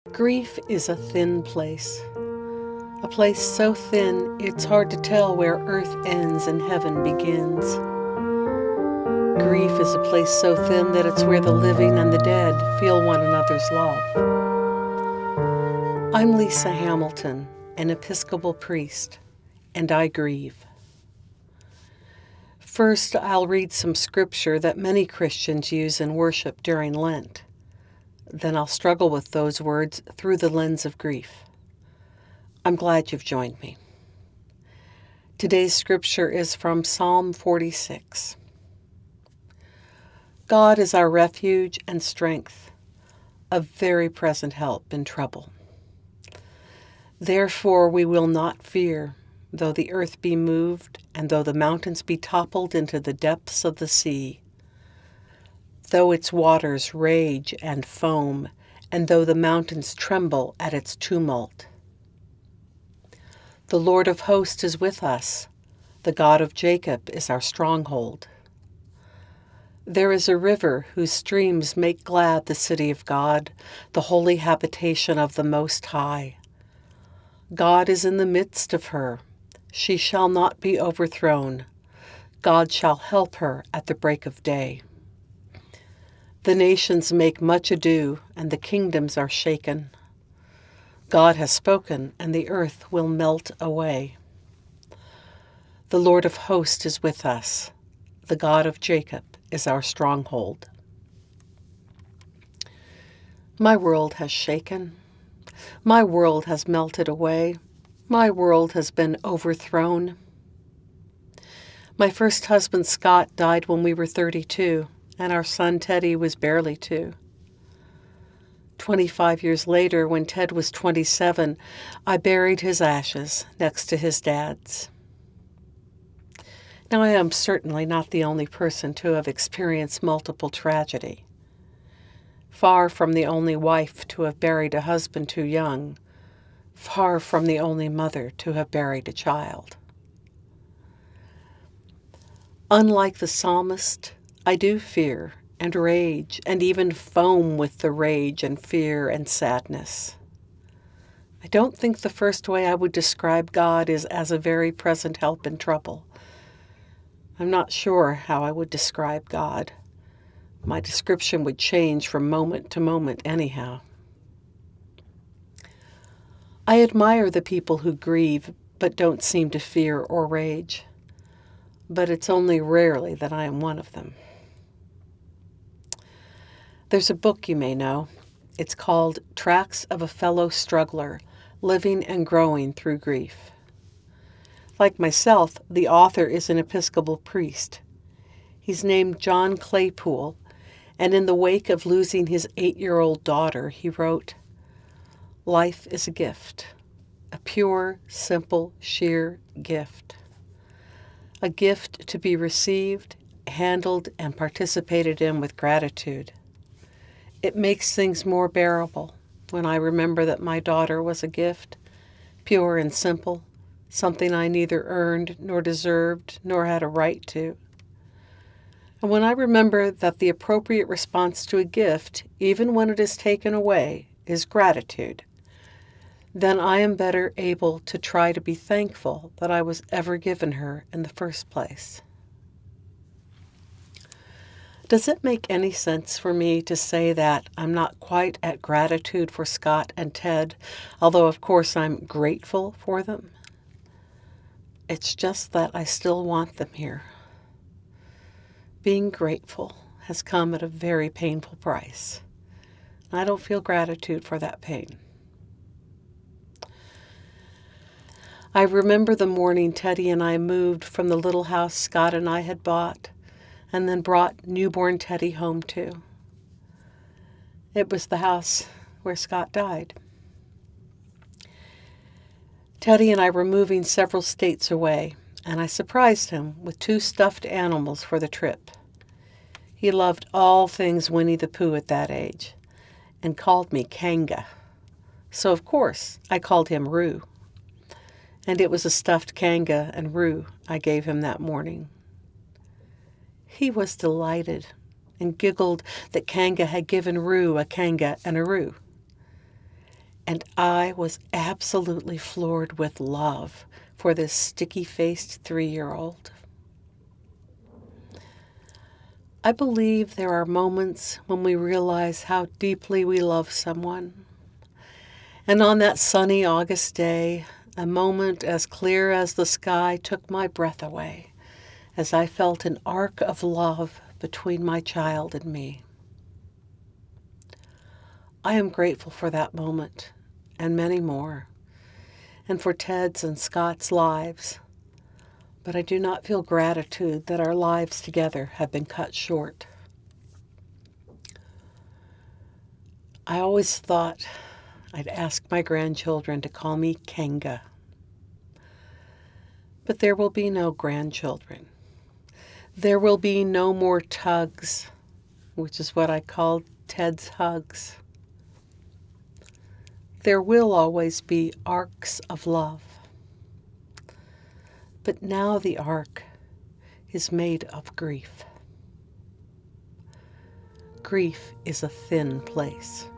Grief is a thin place. A place so thin it's hard to tell where earth ends and heaven begins. Grief is a place so thin that it's where the living and the dead feel one another's love. I'm Lisa Hamilton, an Episcopal priest, and I grieve. First, I'll read some scripture that many Christians use in worship during Lent. Then I'll struggle with those words through the lens of grief. I'm glad you've joined me. Today's scripture is from Psalm 46. God is our refuge and strength, a very present help in trouble. Therefore we will not fear, though the earth be moved, and though the mountains be toppled into the depths of the sea, though its waters rage and foam, and though the mountains tremble at its tumult. The Lord of hosts is with us. The God of Jacob is our stronghold. There is a river whose streams make glad the city of God, the holy habitation of the Most High. God is in the midst of her. She shall not be overthrown. God shall help her at the break of day. The nations make much ado, and the kingdoms are shaken. God has spoken, and the earth will melt away. The Lord of hosts is with us. The God of Jacob is our stronghold. My world has shaken. My world has melted away. My world has been overthrown. My first husband, Scott, died when we were 32, and our son, Teddy, was barely 2. 25 years later, when Ted was 27, I buried his ashes next to his dad's. Now, I am certainly not the only person to have experienced multiple tragedy. Far from the only wife to have buried a husband too young. Far from the only mother to have buried a child. Unlike the psalmist, I do fear and rage and even foam with the rage and fear and sadness. I don't think the first way I would describe God is as a very present help in trouble. I'm not sure how I would describe God. My description would change from moment to moment anyhow. I admire the people who grieve but don't seem to fear or rage. But it's only rarely that I am one of them. There's a book you may know. It's called Tracks of a Fellow Struggler, Living and Growing Through Grief. Like myself, the author is an Episcopal priest. He's named John Claypool, and in the wake of losing his 8-year-old daughter, he wrote, "Life is a gift, a pure, simple, sheer gift. A gift to be received, handled, and participated in with gratitude. It makes things more bearable when I remember that my daughter was a gift, pure and simple, something I neither earned nor deserved nor had a right to. And when I remember that the appropriate response to a gift, even when it is taken away, is gratitude, then I am better able to try to be thankful that I was ever given her in the first place." Does it make any sense for me to say that I'm not quite at gratitude for Scott and Ted, although of course I'm grateful for them? It's just that I still want them here. Being grateful has come at a very painful price. I don't feel gratitude for that pain. I remember the morning Teddy and I moved from the little house Scott and I had bought, and then brought newborn Teddy home to. It was the house where Scott died. Teddy and I were moving several states away, and I surprised him with 2 stuffed animals for the trip. He loved all things Winnie the Pooh at that age, and called me Kanga. So of course I called him Roo. And it was a stuffed Kanga and Roo I gave him that morning. He was delighted and giggled that Kanga had given Roo a Kanga and a Roo. and I was absolutely floored with love for this sticky-faced 3-year-old. I believe there are moments when we realize how deeply we love someone. And on that sunny August day, a moment as clear as the sky took my breath away as I felt an arc of love between my child and me. I am grateful for that moment and many more, and for Ted's and Scott's lives, but I do not feel gratitude that our lives together have been cut short. I always thought I'd ask my grandchildren to call me Kanga, but there will be no grandchildren. There will be no more tugs, which is what I called Ted's hugs. There will always be arcs of love. But now the arc is made of grief. Grief is a thin place.